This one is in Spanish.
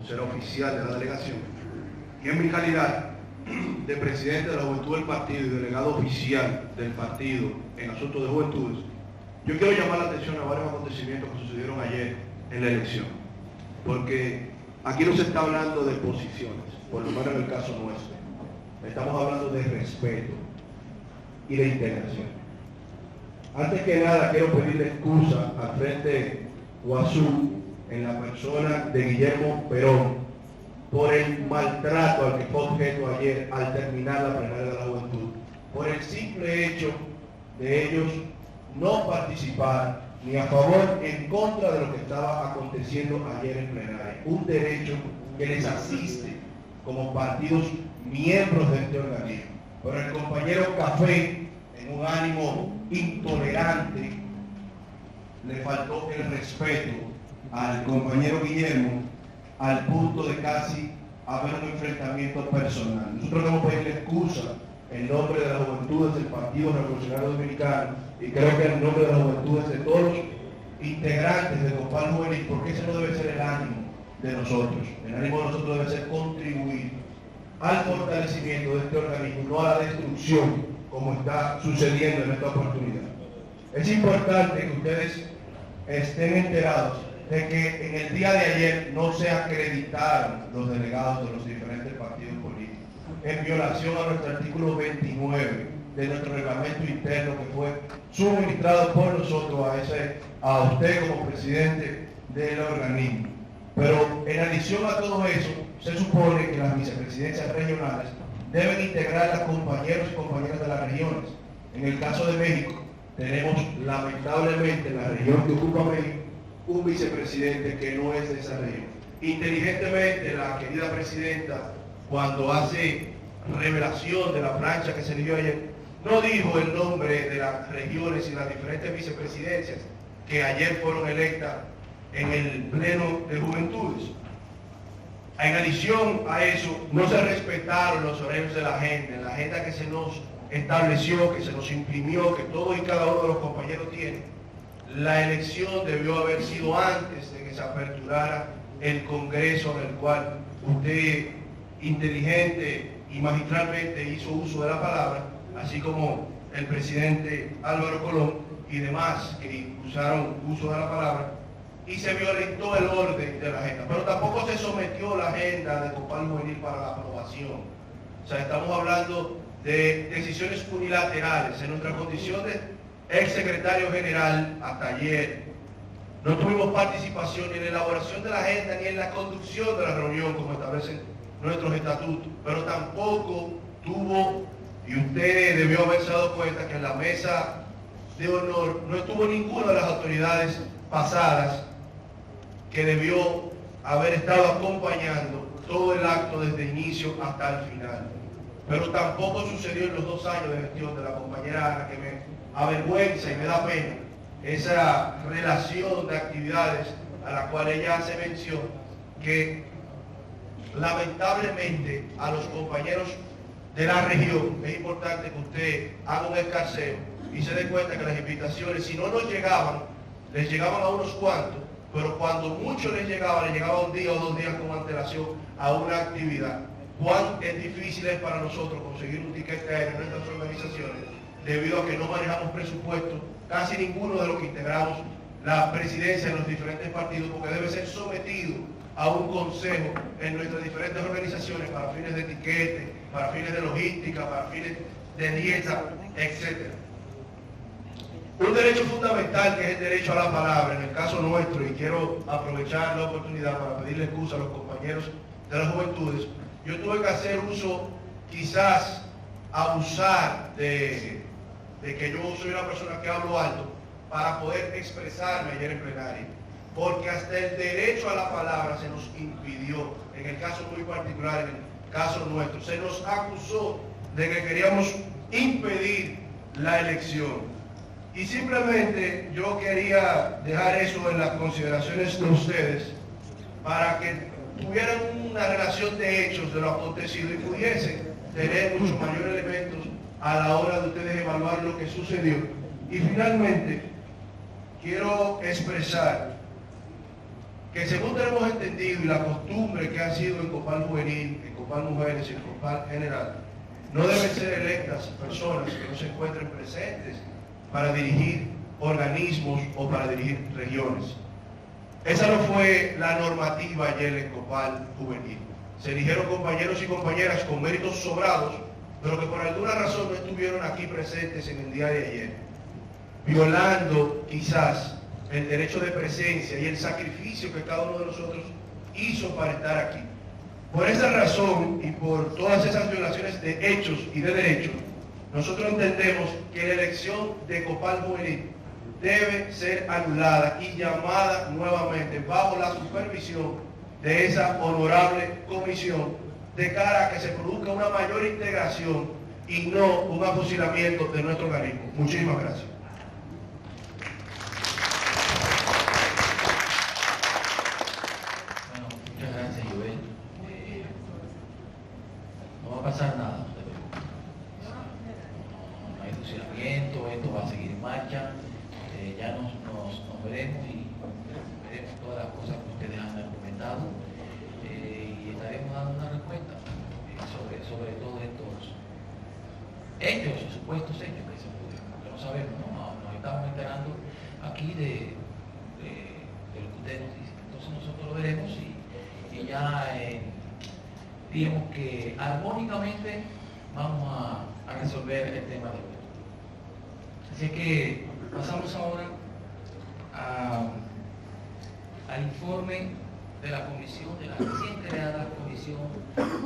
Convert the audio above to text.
vocera oficial de la delegación, y en mi calidad de presidente de la Juventud del Partido y delegado oficial del partido en asuntos de juventudes, yo quiero llamar la atención a varios acontecimientos que sucedieron ayer en la elección, porque aquí no se está hablando de posiciones, por lo menos en el caso nuestro. Estamos hablando de respeto y de integración. Antes que nada, quiero pedirle excusa al Frente Guazú en la persona de Guillermo Perón por el maltrato al que fue objeto ayer al terminar la plenaria de la juventud, por el simple hecho de ellos no participar ni a favor ni en contra de lo que estaba aconteciendo ayer en plenaria, un derecho que les asiste como partidos miembros de este organismo. Pero el compañero Café, en un ánimo intolerante, le faltó el respeto al compañero Guillermo al punto de casi haber un enfrentamiento personal. Nosotros debemos pedirle excusa en nombre de las juventudes del Partido Revolucionario Dominicano y creo que en nombre de las juventudes de todos los integrantes de Copal Juvenil, porque ese no debe ser el ánimo de nosotros. El ánimo de nosotros debe ser contribuir al fortalecimiento de este organismo, no a la destrucción como está sucediendo en esta oportunidad. Es importante que ustedes estén enterados de que en el día de ayer no se acreditaron los delegados de los diferentes partidos políticos, en violación a nuestro artículo 29 de nuestro reglamento interno que fue suministrado por nosotros a usted como presidente del organismo. Pero en adición a todo eso, se supone que las vicepresidencias regionales deben integrar a compañeros y compañeras de las regiones. En el caso de México, tenemos lamentablemente en la región que ocupa México un vicepresidente que no es de esa región. Inteligentemente, la querida presidenta, cuando hace revelación de la plancha que se dio ayer, no dijo el nombre de las regiones y las diferentes vicepresidencias que ayer fueron electas en el Pleno de Juventudes. En adición a eso, no se respetaron los horarios de la agenda que se nos estableció, que se nos imprimió, que todos y cada uno de los compañeros tienen. La elección debió haber sido antes de que se aperturara el Congreso, en el cual usted inteligente y magistralmente hizo uso de la palabra, así como el presidente Álvaro Colón y demás que usaron uso de la palabra, y se violentó el orden de la agenda. Pero tampoco se sometió la agenda de Copal Juvenil para la aprobación. O sea, estamos hablando de decisiones unilaterales. En nuestra condición de ex secretario general, hasta ayer, no tuvimos participación ni en la elaboración de la agenda ni en la conducción de la reunión como establecen nuestros estatutos, pero tampoco tuvo, y usted debió haberse dado cuenta que en la mesa de honor no estuvo ninguna de las autoridades pasadas que debió haber estado acompañando todo el acto desde el inicio hasta el final. Pero tampoco sucedió en los 2 años de gestión de la compañera Ana, que me avergüenza y me da pena esa relación de actividades a la cual ella hace mención, que lamentablemente a los compañeros de la región es importante que usted haga un escarceo y se dé cuenta que las invitaciones, si no nos llegaban, les llegaban a unos cuantos, pero cuando muchos les llegaba 1 día o 2 días con antelación a una actividad. Cuán es difícil es para nosotros conseguir un tiquete aéreo en nuestras organizaciones, debido a que no manejamos presupuesto, casi ninguno de los que integramos la presidencia en los diferentes partidos, porque debe ser sometido a un consejo en nuestras diferentes organizaciones para fines de etiquete, para fines de logística, para fines de dieta, etc. Un derecho fundamental que es el derecho a la palabra, en el caso nuestro, y quiero aprovechar la oportunidad para pedirle excusa a los compañeros de las juventudes, yo tuve que hacer uso, quizás abusar de que yo soy una persona que hablo alto para poder expresarme ayer en plenaria, porque hasta el derecho a la palabra se nos impidió, en el caso muy particular, en el caso nuestro, se nos acusó de que queríamos impedir la elección. Y simplemente yo quería dejar eso en las consideraciones de ustedes para que tuvieran una relación de hechos de lo acontecido y pudiesen tener mucho mayor elementos a la hora de ustedes evaluar lo que sucedió. Y finalmente, quiero expresar que según tenemos entendido y la costumbre que ha sido en Copal Juvenil, en Copal Mujeres y en Copal General, no deben ser electas personas que no se encuentren presentes para dirigir organismos o para dirigir regiones. Esa no fue la normativa ayer en Copal Juvenil. Se eligieron compañeros y compañeras con méritos sobrados, pero que por alguna razón no estuvieron aquí presentes en el día de ayer, violando quizás el derecho de presencia y el sacrificio que cada uno de nosotros hizo para estar aquí. Por esa razón y por todas esas violaciones de hechos y de derechos, nosotros entendemos que la elección de Copal Juvenil debe ser anulada y llamada nuevamente bajo la supervisión de esa honorable comisión, de cara a que se produzca una mayor integración y no un afusilamiento de nuestro organismo. Muchísimas gracias. Bueno, muchas gracias, Joel. No va a pasar nada, no hay fusilamiento, esto va a seguir en marcha. Ya nos veremos y veremos todas las cosas que ustedes han argumentado y estaremos dando una respuesta sobre todos estos hechos, supuestos hechos que se pudieron, porque no sabemos, nos estamos enterando aquí de lo que ustedes nos dicen. Entonces nosotros lo veremos y ya digamos que armónicamente vamos a resolver el tema de hoy. Así que pasamos ahora al informe de la comisión, de la recién creada comisión